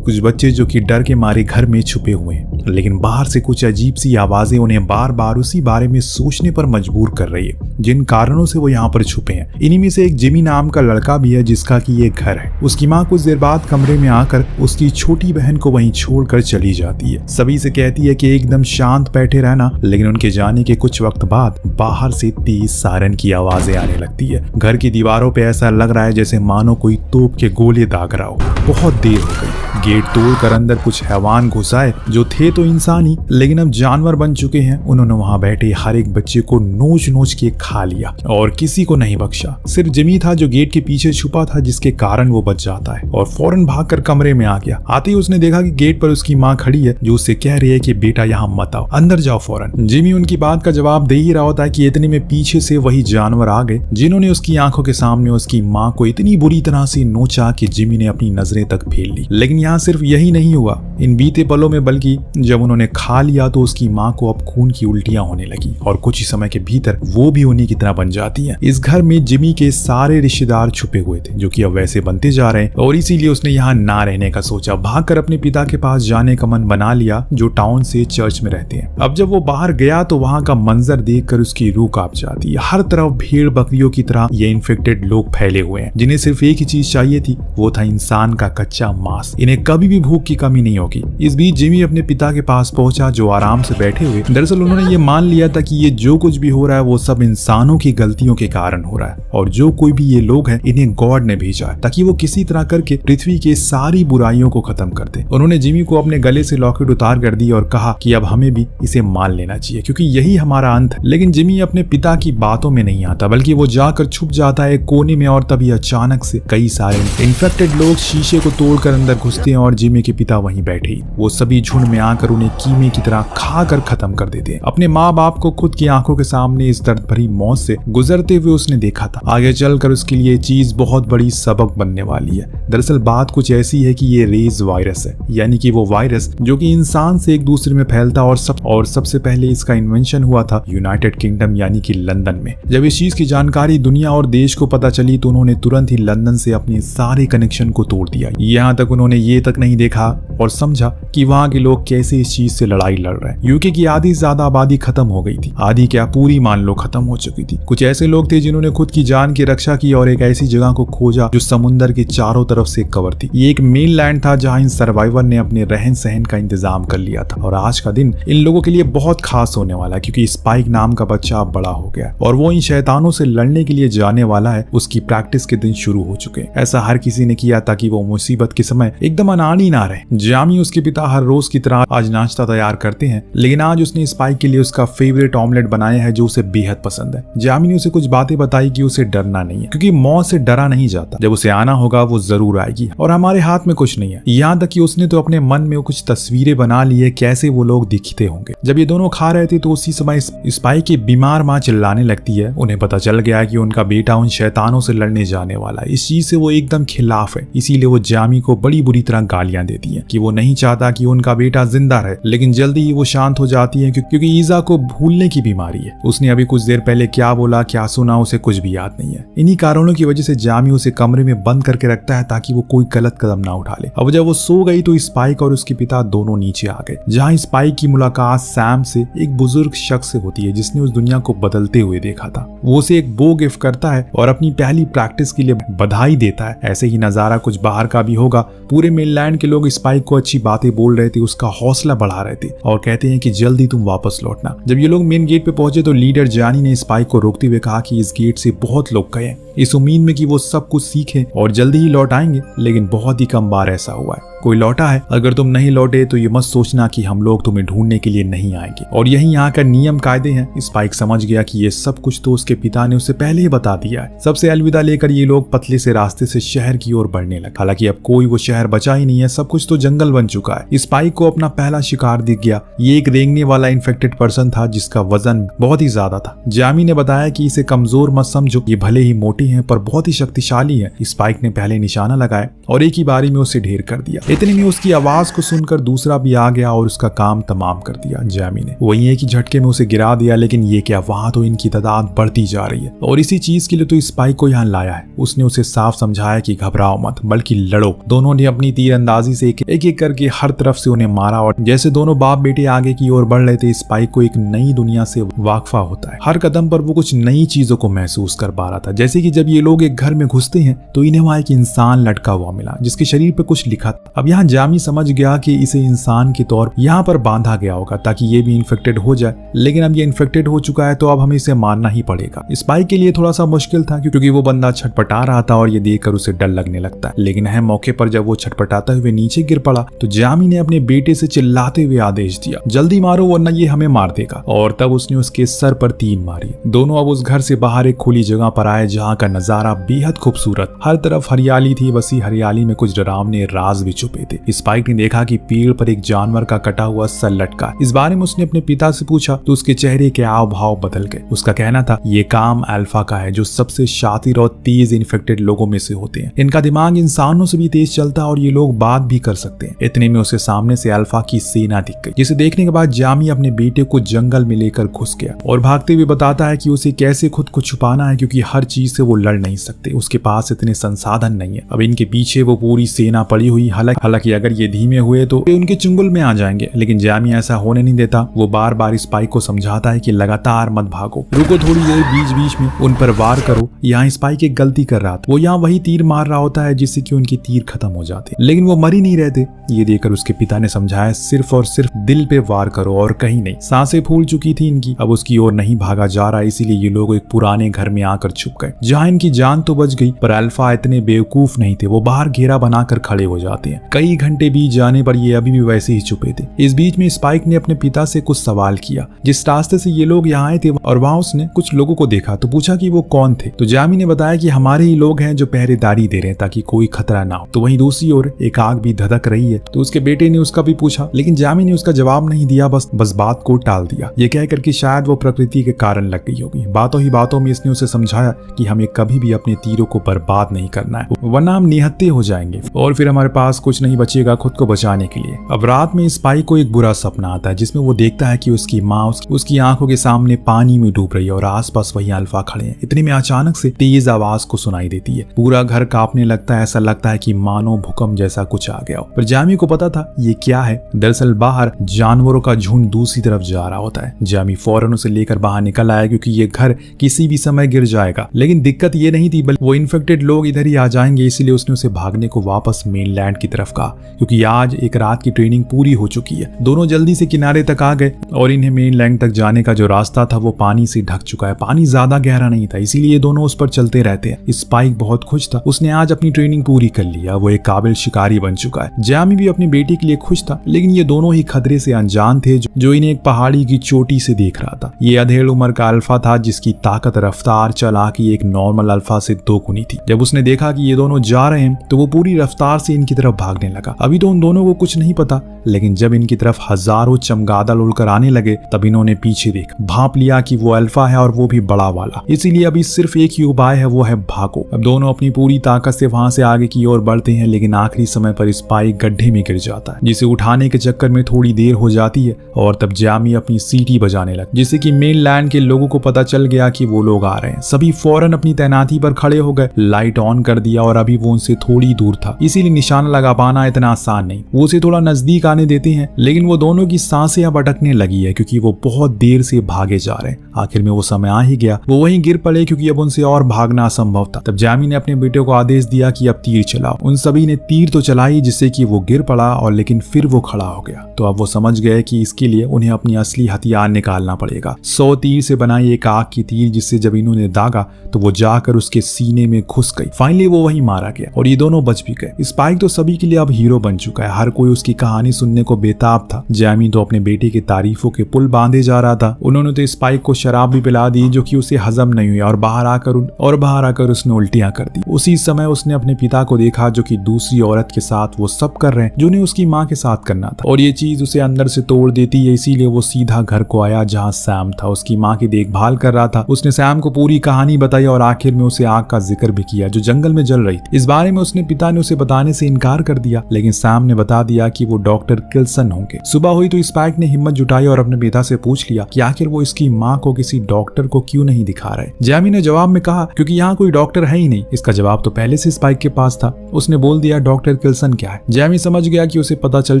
कुछ बच्चे जो कि डर के मारे घर में छुपे हुए हैं, लेकिन बाहर से कुछ अजीब सी आवाजें उन्हें बार बार उसी बारे में सोचने पर मजबूर कर रही है जिन कारणों से वो यहाँ पर छुपे हैं। इन्हीं में से एक जिमी नाम का लड़का भी है जिसका कि ये घर है। उसकी माँ कुछ देर बाद कमरे में आकर उसकी छोटी बहन को वहीं छोड़कर चली जाती है। सभी से कहती है कि एकदम शांत बैठे रहना, लेकिन उनके जाने के कुछ वक्त बाद बाहर से तेज सायरन की आवाजें आने लगती है। घर की दीवारों पे ऐसा लग रहा है जैसे मानो कोई तोप के गोले दाग रहा हो। बहुत देर हो गई। गेट तोड़कर अंदर कुछ हैवान घुस आए जो थे तो इंसान ही, लेकिन अब जानवर बन चुके हैं। उन्होंने वहां बैठे हर एक बच्चे को नोच नोच के खा लिया और किसी को नहीं बख्शा। सिर्फ जिमी था जो गेट के पीछे छुपा था, जिसके कारण वो बच जाता है और फौरन भागकर कमरे में आ गया। आते ही उसने देखा कि गेट पर उसकी माँ खड़ी है जो उससे कह रही है कि बेटा यहाँ मत आओ, अंदर जाओ फौरन। जिमी उनकी बात का जवाब दे ही रहा होता है कि इतने में पीछे से वही जानवर आ गए जिन्होंने उसकी आंखों के सामने उसकी माँ को इतनी बुरी तरह से नोचा कि जिमी ने अपनी नजरें तक फेर ली। लेकिन यहाँ सिर्फ यही नहीं हुआ इन बीते पलों में, बल्कि जब उन्होंने खा लिया तो उसकी माँ को अब खून की उल्टियां होने लगी और कुछ ही समय के भीतर वो भी उन्हीं की तरह बन जाती है। इस घर में जिमी के सारे रिश्तेदार छुपे हुए थे जो कि अब वैसे बनते जा रहे हैं और इसीलिए उसने यहाँ ना रहने का सोचा। भागकर अपने पिता के पास जाने का मन बना लिया जो टाउन से चर्च में रहते हैं। अब जब वो बाहर गया तो वहाँ का मंजर देखकर उसकी रूह कांप जाती है। हर तरफ भेड़ बकरियों की तरह ये इन्फेक्टेड लोग फैले हुए हैं जिन्हें सिर्फ एक ही चीज चाहिए थी, वो था इंसान का कच्चा मांस। इन्हें कभी भी भूख की कमी नहीं होगी। इस बीच जिमी अपने पिता के पास पहुंचा जो आराम से बैठे हुए। दरअसल उन्होंने ये मान लिया था कि ये जो कुछ भी हो रहा है वो सब इंसानों की गलतियों के कारण हो रहा है और जो कोई भी ये लोग हैं इन्हें गॉड ने भेजा है ताकि वो किसी तरह करके पृथ्वी के सारी बुराइयों को खत्म कर दे। उन्होंने जिमी को अपने गले से लॉकेट उतार कर दी और कहा कि अब हमें भी इसे मान लेना चाहिए क्योंकि यही हमारा अंत है। लेकिन जिमी अपने पिता की बातों में नहीं आता, बल्कि वो जाकर छुप जाता है कोने में और तभी अचानक से कई सारे इन्फेक्टेड लोग शीशे को तोड़कर अंदर घुसते हैं और जिमी के पिता वहीं बैठे ही वो सभी झुंड में आकर उन्हें कीमे की तरह खाकर खत्म कर देते हैं। अपने माँ बाप को खुद की आंखों के सामने इस दर्द भरी मौत से गुजरते हुए उसने देखा था। आगे चलकर उसके लिए चीज बहुत बड़ी सबक बनने वाली है। दरअसल बात कुछ ऐसी है कि ये रेज वायरस है, यानी कि वो वायरस जो कि इंसान से एक दूसरे में फैलता और सबसे पहले इसका इन्वेंशन हुआ था यूनाइटेड किंगडम यानी कि लंदन में। जब इस चीज की जानकारी दुनिया और देश को पता चली तो उन्होंने तुरंत ही लंदन से अपने सारे कनेक्शन को तोड़ दिया। यहाँ तक उन्होंने ये तक नहीं देखा और समझा कि वहाँ के लोग कैसे इस चीज से लड़ाई लड़ रहे हैं। यूके की आधी से ज्यादा आबादी खत्म हो गई थी, आधी क्या पूरी मान लो खत्म हो चुकी थी। कुछ ऐसे लोग थे जिन्होंने खुद की जान की रक्षा की और एक ऐसी जगह को खोजा जो समुद्र के चारों तरफ से कवर थी। ये एक मेन लैंड था जहाँ इन सर्वाइवर ने अपने रहन सहन का इंतजाम कर लिया था और आज का दिन इन लोगों के लिए बहुत खास होने वाला है क्योंकि स्पाइक नाम का बच्चा अब बड़ा हो गया और वो इन शैतानों से लड़ने के लिए जाने वाला है। उसकी प्रैक्टिस के दिन शुरू हो चुके हैं। ऐसा हर किसी ने किया ताकि वो मुसीबत के समय एकदम अनाड़ी ना रहे। जामी उसके पिता हर रोज की तरह आज नाश्ता तैयार करते हैं, लेकिन आज उसने स्पाइक के लिए उसका फेवरेट ऑमलेट बनाया है जो उसे बेहद पसंद है। जामी ने उसे कुछ बातें बताई कि उसे डरना नहीं है क्योंकि मौत से डरा नहीं जाता। जब उसे आना होगा वो जरूर आएगी और हमारे हाथ में कुछ नहीं है। यहाँ तक कि उसने तो अपने मन में कुछ तस्वीरें बना ली है कैसे वो लोग दिखते होंगे। जब ये दोनों खा रहे थे तो उसी समय स्पाइक की बीमार माँ चिल्लाने लगती है। उन्हें पता चल गया कि उनका बेटा उन शैतानों से लड़ने जाने वाला है। इस चीज से वो एकदम खिलाफ है, इसीलिए वो जामी को बड़ी बुरी तरह गालियां देती है कि वो नहीं चाहता कि उनका बेटा जिंदा रहे। लेकिन जल्दी ही वो शांत हो जाती है क्योंकि ईजा को भूलने की बीमारी है। उसने अभी कुछ देर पहले क्या बोला क्या सुना उसे कुछ भी याद नहीं है। इन्हीं कारणों की वजह से जामी उसे कमरे में बंद करके रखता है ताकि वो कोई गलत कदम ना उठा ले। अब जब वो सो गई तो स्पाइक और उसके पिता दोनों नीचे आ गए, जहाँ स्पाइक की मुलाकात सैम से, एक बुजुर्ग शख्स से होती है जिसने उस दुनिया को बदलते हुए देखा था। वो उसे एक बो गिफ्ट करता है और अपनी पहली प्रैक्टिस के लिए बधाई देता है। ऐसे ही नजारा कुछ बाहर का भी होगा। पूरे मेनलैंड के लोग स्पाइक को अच्छी बातें बोल रहे थे, उसका हौसला बढ़ा रहे थे और कहते हैं कि जल्दी तुम वापस लौटना। जब ये लोग मेन गेट पे पहुंचे तो लीडर जानी ने स्पाइक को रोकते हुए कहा कि इस गेट से बहुत लोग गए इस उम्मीद में कि वो सब कुछ सीखें और जल्दी ही लौट आएंगे, लेकिन बहुत ही कम बार ऐसा हुआ है। कोई लौटा है। अगर तुम नहीं लौटे तो ये मत सोचना कि हम लोग तुम्हें ढूंढने के लिए नहीं आएंगे। और यही यहाँ का नियम कायदे हैं। स्पाइक समझ गया कि ये सब कुछ तो उसके पिता ने उसे पहले ही बता दिया है। सबसे अलविदा लेकर ये लोग पतले से रास्ते से शहर की ओर बढ़ने लगे। हालांकि अब कोई वो शहर बचा ही नहीं है, सब कुछ तो जंगल बन चुका है। स्पाइक को अपना पहला शिकार दिख गया। ये एक रेंगने वाला इन्फेक्टेड पर्सन था जिसका वजन बहुत ही ज्यादा था। जामी ने बताया कि इसे कमजोर मत समझो, ये भले ही मोटी है पर बहुत ही शक्तिशाली है। स्पाइक ने पहले निशाना लगाया और एक ही बारी में उसे ढेर कर दिया। इतने में उसकी आवाज को सुनकर दूसरा भी आ गया और उसका काम तमाम कर दिया। जामी ने वही एक ही झटके में उसे गिरा दिया। लेकिन ये क्या, वहां तो इनकी तादाद बढ़ती जा रही है और इसी चीज के लिए तो स्पाइक को यहाँ लाया है। उसने उसे साफ समझाया कि घबराओ मत बल्कि लड़ो। दोनों ने अपनी तीरंदाजी से एक एक एक करके हर तरफ से उन्हें मारा और जैसे दोनों बाप बेटे आगे की ओर बढ़ रहे थे, स्पाइक को एक नई दुनिया से वाकफा होता है। हर कदम पर वो कुछ नई चीजों को महसूस कर पा रहा था। जैसे कि जब ये लोग एक घर में घुसते हैं तो इन्हें वहां एक इंसान लटका हुआ मिला जिसके शरीर पे कुछ लिखा था। अब यहाँ जामी समझ गया कि इसे इंसान के तौर पर यहाँ पर बांधा गया होगा ताकि ये भी इन्फेक्टेड हो जाए, लेकिन अब ये इन्फेक्टेड हो चुका है तो अब हमें इसे मारना ही पड़ेगा। स्पाइक के लिए थोड़ा सा मुश्किल था क्योंकि वो बंदा छटपटा रहा था और ये देखकर उसे डर लगने लगता है। लेकिन अहम मौके पर जब वो छटपटाते हुए नीचे गिर पड़ा तो जामी ने अपने बेटे से चिल्लाते हुए आदेश दिया, जल्दी मारो वरना ये हमें मार देगा। और तब उसने उसके सर पर 3 मारी। दोनों अब उस घर से बाहर एक खुली जगह पर आए जहाँ का नजारा बेहद खूबसूरत, हर तरफ हरियाली थी। बसी हरियाली में कुछ डरावने राज भी छुपे थे। स्पाइक ने देखा कि पेड़ पर एक जानवर का कटा हुआ सर लटका। इस बारे में उसने अपने पिता से पूछा तो उसके चेहरे के हाव भाव बदल गए। उसका कहना था ये काम अल्फा का है जो सबसे शातिर और तेज इन्फेक्टेड लोगों में से होते हैं। इनका दिमाग इंसानों से भी तेज चलता है और ये लोग बात भी कर सकते हैं। इतने में उसे सामने से अल्फा की सेना दिख गई, जिसे देखने के बाद जामी अपने बेटे को जंगल में लेकर घुस गया और भागते हुए बताता है कि उसे कैसे खुद को छुपाना है क्योंकि हर चीज से वो लड़ नहीं सकते, उसके पास इतने संसाधन नहीं है। अब इनके पीछे वो पूरी सेना पड़ी हुई, हालांकि अगर ये धीमे हुए तो ये उनके चुंगल में आ जाएंगे, लेकिन जामी ऐसा होने नहीं देता। वो बार बार स्पाइक को समझाता है कि लगातार मत भागो, रुको थोड़ी देर, बीच बीच में उन पर वार करो। यहाँ स्पाइक एक गलती कर रहा था, वो यहाँ वही तीर मार रहा होता है जिससे कि उनके तीर खत्म हो जाते, लेकिन वो मर ही नहीं रहते। ये देखकर उसके पिता ने समझाया सिर्फ और सिर्फ दिल पे वार करो और कहीं नहीं। सांसें फूल चुकी थी इनकी, अब उसकी ओर नहीं भागा जा रहा, इसीलिए ये लोग एक पुराने घर में आकर छुप गए जहाँ इनकी जान तो बच गई, पर अल्फा इतने बेवकूफ नहीं थे, वो बाहर घेरा बनाकर खड़े हो जाते हैं। कई घंटे बीत जाने पर ये अभी भी वैसे ही छुपे थे। इस बीच में स्पाइक ने अपने पिता से कुछ सवाल किया। जिस रास्ते से ये लोग यहाँ आए थे और वहाँ उसने कुछ लोगों को देखा तो पूछा कि वो कौन थे, तो जामी ने बताया कि हमारे ही लोग हैं जो पहरेदारी दे रहे हैं ताकि कोई खतरा ना हो। तो वहीं दूसरी ओर एक आग भी धधक रही है, तो उसके बेटे ने उसका भी पूछा, लेकिन जामी ने उसका जवाब नहीं दिया, बस बात को टाल दिया, ये कहकर कि शायद वो प्रकृति के कारण लग गई होगी। बातों ही बातों में इसने उसे समझाया कि हमें कभी भी अपने तीरों को बर्बाद नहीं करना है, वरना हम निहत्थे हो जाएंगे और फिर हमारे पास कुछ नहीं बचेगा खुद को बचाने के लिए। अब रात में स्पाइक को एक बुरा सपना आता है जिसमें वो देखता है कि उसकी माँ उसकी आंखों के सामने पानी में डूब रही है और आसपास वही अल्फा खड़े हैं। इतने में अचानक से तेज आवाज को सुनाई देती है, पूरा घर कांपने लगता है, ऐसा लगता है कि मानो भूकंप जैसा कुछ आ गया हो। पर जामी को पता था ये क्या है, दरअसल बाहर जानवरों का झुंड दूसरी तरफ जा रहा होता है। जामी फौरन उसे लेकर बाहर निकल आया क्योंकि ये घर किसी भी समय गिर जाएगा, लेकिन दिक्कत ये नहीं थी बल्कि वो इन्फेक्टेड लोग इधर ही आ जाएंगे, इसीलिए उसने उसे भागने को वापस मेनलैंड की तरफ कहा क्योंकि आज एक रात की ट्रेनिंग पूरी हो चुकी है। दोनों जल्दी से किनारे तक आ गए और इन्हें मेनलैंड तक जाने का जो रास्ता था वो पानी से ढक चुका है। पानी ज्यादा गहरा नहीं था, इसीलिए दोनों उस पर चलते रहते हैं। स्पाइक बहुत खुश था, उसने आज अपनी ट्रेनिंग पूरी कर लिया, वो एक काबिल शिकारी बन चुका है। जामी भी अपने बेटे के लिए खुश था, लेकिन ये दोनों ही खतरे से अनजान थे जो इन्हें एक पहाड़ी की चोटी से देख रहा था। ये अधेड़ उम्र का अल्फा था जिसकी ताकत, रफ्तार, चालाकी एक नॉर्मल अल्फा से 2 गुनी थी। जब उसने देखा कि ये दोनों जा रहे हैं तो वो पूरी रफ्तार से इनकी तरफ भागने लगा। अभी तो उन दोनों को कुछ नहीं पता, लेकिन जब इनकी तरफ हजारों चमगादड़ उड़कर आने लगे तब इन्होंने पीछे देखा, भांप लिया कि वो अल्फा है और वो भी बड़ा वाला। इसीलिए अभी सिर्फ एक ही उपाय है, वो है भागो। अब दोनों अपनी पूरी ताकत से वहां से आगे की ओर बढ़ते हैं, लेकिन आखिरी समय पर स्पाइक गड्ढे में गिर जाता है जिसे उठाने के चक्कर में थोड़ी देर हो जाती है और तब जामी अपनी सीटी बजाने लगा जिससे कि मेनलैंड के लोगों को पता चल गया कि वो लोग आ रहे हैं। सभी फौरन अपनी तैनाती पर खड़े हो गए, लाइट ऑन कर दिया और अभी वो उनसे थोड़ी दूर था, इसीलिए निशाना लगा पाना इतना आसान नहीं। वो उसे थोड़ा नजदीक आने देते हैं, लेकिन वो दोनों की सांसें अब अटकने लगी है क्योंकि वो बहुत देर से भागे जा रहे हैं। आखिर में वो समय आ ही गया, वो वहीं गिर पड़े क्योंकि अब उनसे और भागना असंभव था। तब जामी ने अपने बेटे को आदेश दिया कि अब तीर चलाओ। उन सभी ने तीर तो चलाई जिससे कि वो गिर पड़ा और लेकिन फिर वो खड़ा हो गया। तो अब वो समझ गए कि इसके लिए उन्हें अपनी असली हथियार निकालना पड़ेगा। 100 तीर से बनाई एक आग की तीर जिससे जब इन्होंने दागा तो वो जाकर उसके सीने में घुस गई। फाइनली वो वहीं मारा गया और ये दोनों बच भी गए। स्पाइक तो सभी के लिए अब हीरो बन चुका है, हर कोई उसकी कहानी सुनने को बेताब था। जामी तो अपने बेटे की तारीफों के पुल बांधे जा रहा था। उन्होंने तो स्पाइक को शराब भी पिला दी जो कि उसे हजम नहीं हुई और बाहर आकर उसने उल्टियां कर दी। उसी समय उसने अपने पिता को देखा जो कि दूसरी औरत के साथ वो सब कर रहे हैं जो उन्हें उसकी माँ के साथ करना था, और ये चीज उसे अंदर से तोड़ देती है। इसीलिए वो सीधा घर को आया जहाँ सैम था, उसकी माँ की देखभाल कर रहा था। उसने सैम को पूरी कहानी बताई और आखिर में उसे आग का जिक्र भी किया जो जंगल में जल रही थी। इस बारे में उसने पिता ने उसे बताने से इनकार कर दिया, लेकिन सैम ने बता दिया कि वो डॉक्टर किल्सन होंगे। सुबह हुई तो स्पाइक ने हिम्मत जुटाई और अपने पिता से पूछ लिया कि आखिर वो इसकी माँ को किसी डॉक्टर को क्यों नहीं दिखा रहे। जैमी ने जवाब में कहा क्योंकि यहाँ कोई डॉक्टर है ही नहीं। इसका जवाब तो पहले से स्पाइक के पास था। उसने बोल दिया डॉक्टर किल्सन क्या है। जैमी समझ गया कि उसे पता चल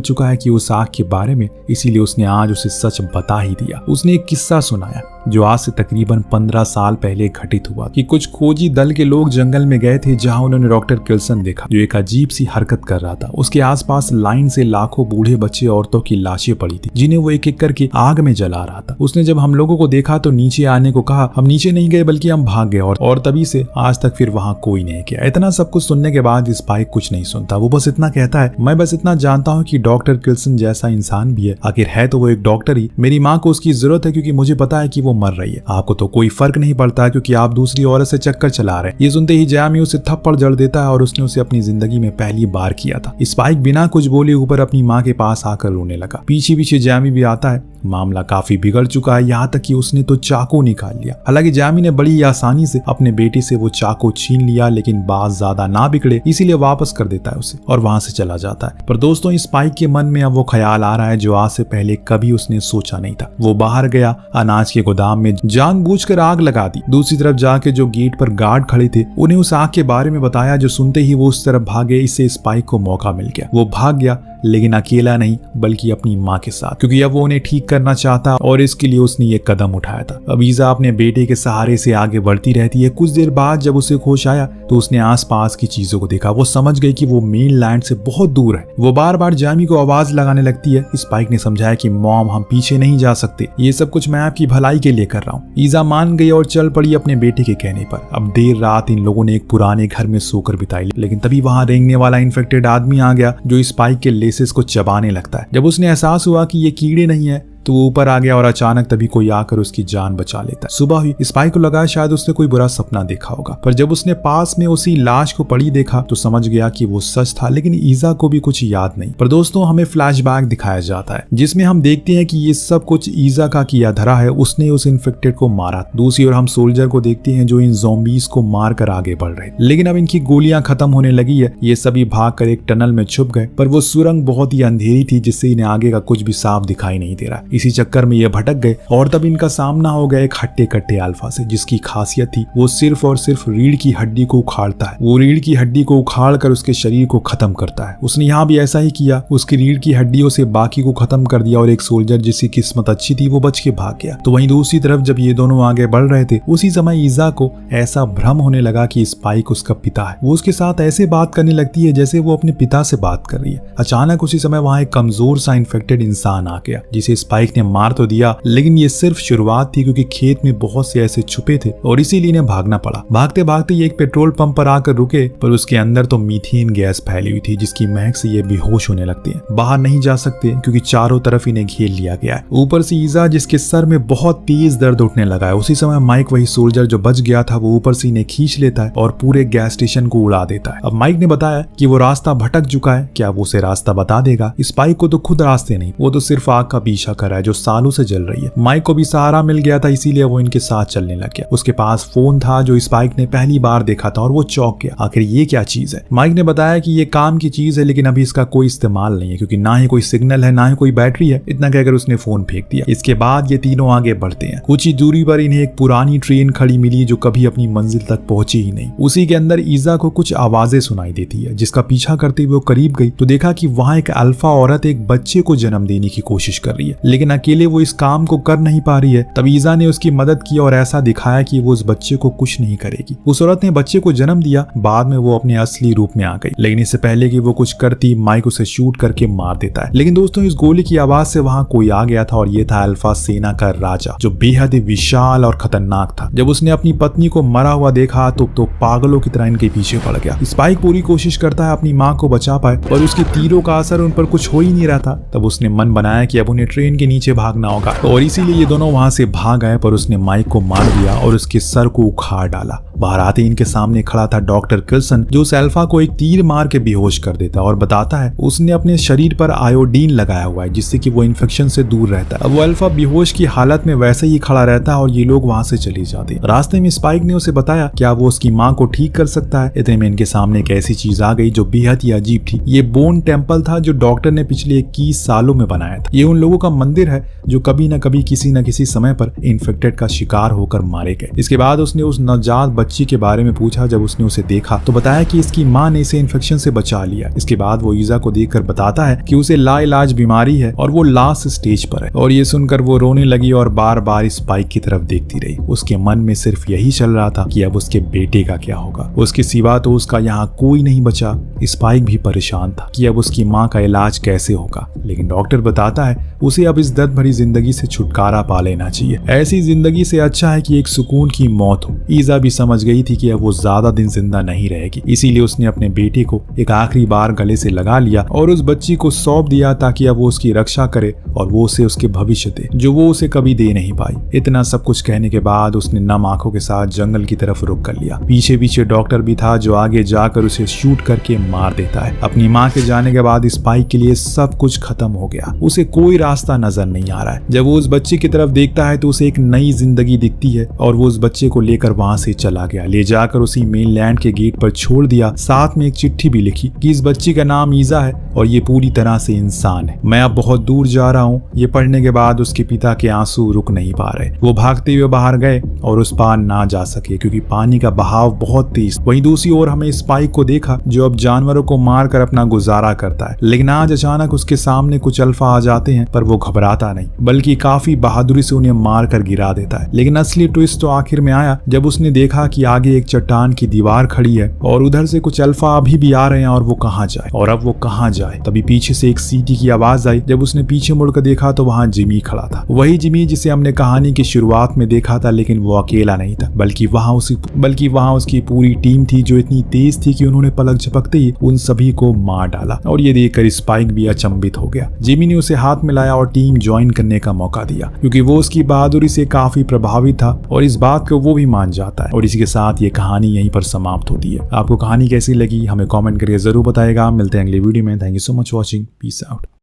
चुका है कि उस आग के बारे में, इसीलिए उसने आज उसे सच बता ही दिया। उसने एक किस्सा सुनाया जो आज से तकरीबन 15 साल पहले घटित हुआ कि कुछ खोजी दल के लोग जंगल में गए थे, जहां उन्होंने डॉक्टर किल्सन देखा जो एक अजीब सी हरकत कर रहा था। उसके आसपास लाइन से लाखों बूढ़े बच्चे औरतों की लाशें पड़ी थी, जिन्हें वो एक एक करके आग में जला रहा था। उसने जब हम लोगों को देखा तो नीचे आने को कहा। हम नीचे नहीं गए बल्कि हम भाग गए और तभी से आज तक फिर वहां कोई नहीं गया। इतना सब कुछ सुनने के बाद स्पाइक कुछ नहीं सुनता। वो बस इतना कहता है, मैं बस इतना जानता हूँ कि डॉक्टर किल्सन जैसा इंसान भी है। आखिर है तो वो एक डॉक्टर ही। मेरी माँ को उसकी जरूरत है क्योंकि मुझे पता है कि वो मर रही है। आपको तो कोई फर्क नहीं पड़ता क्योंकि आप दूसरी औरत से चक्कर चला रहे हैं। ये सुनते ही जैमी उसे थप्पड़ जड़ देता है और उसने उसे अपनी जिंदगी में पहली बार किया था। स्पाइक बिना कुछ बोले ऊपर अपनी माँ के पास आकर रोने लगा। पीछे पीछे जैमी भी आता है। मामला काफी बिगड़ चुका है, यहाँ तक कि उसने तो चाकू निकाल लिया। हालांकि जैमी ने बड़ी आसानी से अपने बेटे से वो चाकू छीन लिया, लेकिन बात ज्यादा ना बिगड़े इसीलिए वापस कर देता है उसे और वहां से चला जाता है। पर दोस्तों, स्पाइक के मन में अब वो ख्याल आ रहा है जो आज से पहले कभी उसने सोचा नहीं था। वो बाहर गया, अनाज के गोदाम में जानबूझकर आग लगा दी। दूसरी तरफ जाके जो गेट पर गार्ड खड़े थे उन्हें उस आग के बारे में बताया, जो सुनते ही वो उस तरफ भागे। इससे स्पाइक को मौका मिल गया। वो भाग गया, लेकिन अकेला नहीं बल्कि अपनी माँ के साथ, क्योंकि अब वो उन्हें ठीक करना चाहता और इसके लिए उसने ये कदम उठाया था। अब ईजा अपने बेटे के सहारे से आगे बढ़ती रहती है। कुछ देर बाद जब उसे होश आया तो उसने आसपास की चीजों को देखा। वो समझ गई कि वो मेनलैंड से बहुत दूर है। वो बार बार जैमी को आवाज लगाने लगती है। स्पाइक ने समझाया कि मॉम, हम पीछे नहीं जा सकते, ये सब कुछ मैं आपकी भलाई के लिए कर रहा हूँ। ईजा मान गई और चल पड़ी अपने बेटे के कहने पर। अब देर रात इन लोगों ने एक पुराने घर में सोकर बिताई, लेकिन तभी वहां रेंगने वाला इन्फेक्टेड आदमी आ गया जो स्पाइक के लेसेस को चबाने लगता है। जब उसने एहसास हुआ कि ये कीड़े नहीं है तो वो ऊपर आ गया और अचानक तभी कोई आकर उसकी जान बचा लेता है। सुबह हुई। स्पाइक को लगा शायद उसने कोई बुरा सपना देखा होगा, पर जब उसने पास में उसी लाश को पड़ी देखा तो समझ गया कि वो सच था। लेकिन ईजा को भी कुछ याद नहीं। पर दोस्तों, हमें फ्लैशबैक दिखाया जाता है जिसमें हम देखते हैं कि ये सब कुछ ईजा का किया धरा है। उसने उस इन्फेक्टेड को मारा। दूसरी ओर हम सोल्जर को देखते हैं जो इन ज़ॉम्बीज को मार कर आगे बढ़ रहे। लेकिन अब इनकी गोलियां खत्म होने लगी है। ये सभी भागकर एक टनल में छुप गए, पर वो सुरंग बहुत ही अंधेरी थी जिससे इन्हें आगे का कुछ भी साफ दिखाई नहीं दे रहा। इसी चक्कर में ये भटक गए और तब इनका सामना हो गया एक हट्टे कट्टे अल्फा से, जिसकी खासियत थी वो सिर्फ और सिर्फ रीढ़ की हड्डी को उखाड़ता है। वो रीढ़ की हड्डी को उखाड़ कर उसके शरीर को खत्म करता है। उसने यहाँ भी ऐसा ही किया। उसकी रीढ़ की हड्डियों से बाकी को खत्म कर दिया और एक सोल्जर जिसकी किस्मत अच्छी थी वो बच के भाग गया। तो वहीं दूसरी तरफ जब ये दोनों आगे बढ़ रहे थे उसी समय ईजा को ऐसा भ्रम होने लगा कि स्पाइक उसका पिता है। वो उसके साथ ऐसे बात करने लगती है जैसे वो अपने पिता से बात कर रही है। अचानक उसी समय वहां एक कमजोर सा इन्फेक्टेड इंसान आ गया जिसे स्पाइक ने मार तो दिया, लेकिन ये सिर्फ शुरुआत थी क्योंकि खेत में बहुत से ऐसे छुपे थे और इसीलिए इन्हें भागना पड़ा। भागते भागते ये एक पेट्रोल पंप पर आकर रुके, पर उसके अंदर तो मीथेन गैस फैली हुई थी जिसकी महक से ये बेहोश होने लगते हैं। बाहर नहीं जा सकते क्योंकि चारों तरफ इन्हें घेर लिया गया है। ऊपर से ईजा जिसके सर में बहुत तेज दर्द उठने लगा है। उसी समय माइक, वही सोल्जर जो बच गया था, वो ऊपर से इन्हें खींच लेता है और पूरे गैस स्टेशन को उड़ा देता है। अब माइक ने बताया कि वो रास्ता भटक चुका है। क्या वो उसे रास्ता बता देगा? स्पाइक को तो खुद रास्ते नहीं, वो तो सिर्फ आग का पीछा कर रहा है जो सालों से जल रही है। माइक को भी सहारा मिल गया था, इसीलिए वो इनके साथ चलने लग गया। उसके पास फोन था जो स्पाइक ने पहली बार देखा था और वो चौंक गया। आखिर ये क्या चीज है? माइक ने बताया कि ये काम की चीज है लेकिन अभी इसका कोई इस्तेमाल नहीं है क्योंकि ना ही कोई सिग्नल है ना ही कोई बैटरी है। इतना कहकर उसने फोन फेंक दिया। इसके बाद ये तीनों आगे बढ़ते हैं। कुछ ही दूरी पर इन्हें एक पुरानी ट्रेन खड़ी मिली जो कभी अपनी मंजिल तक पहुंची ही नहीं। उसी के अंदर ईजा को कुछ आवाजें सुनाई देती है, जिसका पीछा करते हुए वो करीब गई तो देखा कि वहां एक अल्फा औरत एक बच्चे को जन्म देने की कोशिश कर रही है, लेकिन अकेले वो इस काम को कर नहीं पा रही है। तब ईजा ने उसकी मदद की और ऐसा दिखाया कि वो उस बच्चे को कुछ नहीं करेगी। उस औरत ने बच्चे को जन्म दिया। बाद में वो अपने असली रूप में आ गई, लेकिन इससे पहले कि वो कुछ करती माइक उसे शूट करके मार देता है। लेकिन दोस्तों, इस गोली की आवाज से वहां कोई आ गया था और ये था अल्फा सेना का राजा जो बेहद विशाल और खतरनाक था। जब उसने अपनी पत्नी को मरा हुआ देखा तो पागलों की तरह इनके पीछे पड़ गया। स्पाइक पूरी कोशिश करता है अपनी माँ को बचा पाए, पर उसकी तीरों का असर उन पर कुछ हो ही नहीं रहा था। तब उसने मन बनाया कि अब उन्हें ट्रेन के नीचे भागना होगा और इसीलिए ये दोनों वहां से भाग आए, पर उसने माइक को मार दिया और उसके सर को उखाड़ डाला। बाहर आते इनके सामने खड़ा था डॉक्टर किल्सन जो उस अल्फा को एक तीर मार के बेहोश कर देता और बताता है उसने अपने शरीर पर आयोडीन लगाया हुआ है जिससे कि वो इन्फेक्शन से दूर रहता है। अब वो अल्फा बेहोश की हालत में वैसे ही खड़ा रहता है और ये लोग वहां से चले जाते हैं। रास्ते में स्पाइक ने उसे बताया क्या वो उसकी माँ को ठीक कर सकता है। इतने में इनके सामने एक ऐसी चीज आ गई जो बेहद ही अजीब थी। ये बोन टेम्पल था जो डॉक्टर ने पिछले 21 सालों में बनाया था। ये उन लोगों का मंदिर मंदिर है जो कभी न कभी किसी न किसी समय पर इन्फेक्टेड का शिकार होकर मारे गए। इसके बाद उसने उस नवजात बच्ची के बारे में पूछा। जब उसने उसे देखा तो बताया कि इसकी मां ने इसे इन्फेक्शन से बचा लिया। इसके बाद वो ईजा को देखकर बताता है कि उसे लाइलाज बीमारी है और वो लास्ट स्टेज पर है। और ये सुनकर वो रोने लगी और बार बार स्पाइक की तरफ देखती रही। उसके मन में सिर्फ यही चल रहा था कि अब उसके बेटे का क्या होगा। उसके सिवा तो उसका यहाँ कोई नहीं बचा। स्पाइक भी परेशान था कि अब उसकी माँ का इलाज कैसे होगा, लेकिन डॉक्टर बताता है उसे अब इस दर्द भरी जिंदगी से छुटकारा पा लेना चाहिए। ऐसी जिंदगी से अच्छा है कि एक सुकून की मौत हो। ईजा भी समझ गई थी कि अब वो ज्यादा दिन जिंदा नहीं रहेगी, इसीलिए उसने अपने बेटे को एक आखिरी बार गले से लगा लिया और उस बच्ची को सौंप दिया ताकि अब वो उसकी रक्षा करे और वो उसे उसके भविष्य दे जो वो उसे कभी दे नहीं पाई। इतना सब कुछ कहने के बाद उसने नम आंखों के साथ जंगल की तरफ रुख कर लिया। पीछे पीछे डॉक्टर भी था जो आगे जाकर उसे शूट करके मार देता है। अपनी माँ के जाने के बाद स्पाइक के लिए सब कुछ खत्म हो गया। उसे कोई रास्ता नजर नहीं आ रहा है। जब वो उस बच्चे की तरफ देखता है तो उसे एक नई जिंदगी दिखती है और वो उस बच्चे को लेकर वहां से चला गया। ले जाकर उसी मेनलैंड के गेट पर छोड़ दिया। साथ में एक चिट्ठी भी लिखी कि इस बच्ची का नाम ईजा है और ये पूरी तरह से इंसान है। मैं अब बहुत दूर जा रहा हूँ। ये पढ़ने के बाद उसके पिता के आंसू रुक नहीं पा रहे। वो भागते हुए बाहर गए और उस पार ना जा सके क्योंकि पानी का बहाव बहुत तेज। वहीं दूसरी ओर हमें स्पाइक को देखा जो अब जानवरों को मारकर अपना गुजारा करता है। लेकिन आज अचानक उसके सामने कुछ अल्फा आ जाते हैं पर वो घबराता नहीं बल्कि काफी बहादुरी से उन्हें मार कर गिरा देता है। लेकिन असली ट्विस्ट तो आखिर में आया जब उसने देखा कि आगे एक चट्टान की दीवार खड़ी है और उधर से कुछ अल्फा अभी भी आ रहे हैं और वो कहाँ जाए और अब वो कहाँ जाए। तभी पीछे से एक सीटी की आवाज आई। जब उसने पीछे मुड़कर देखा तो वहाँ जिमी खड़ा था। वही जिमी जिसे हमने कहानी की शुरुआत में देखा था, लेकिन वो अकेला नहीं था बल्कि वहाँ उसकी पूरी टीम थी जो इतनी तेज थी कि उन्होंने पलक झपकते ही उन सभी को मार डाला। और ये देखकर स्पाइक भी अचंभित हो गया। जिमी ने उसे हाथ मिलाया और टीम ज्वाइन करने का मौका दिया क्योंकि वो उसकी बहादुरी से काफी प्रभावित था और इस बात को वो भी मान जाता है। और इसी के साथ ये कहानी यहीं पर समाप्त होती है। आपको कहानी कैसी लगी हमें कमेंट करके जरूर बताएगा। मिलते हैं अगले वीडियो में। Thank you so much watching. Peace out.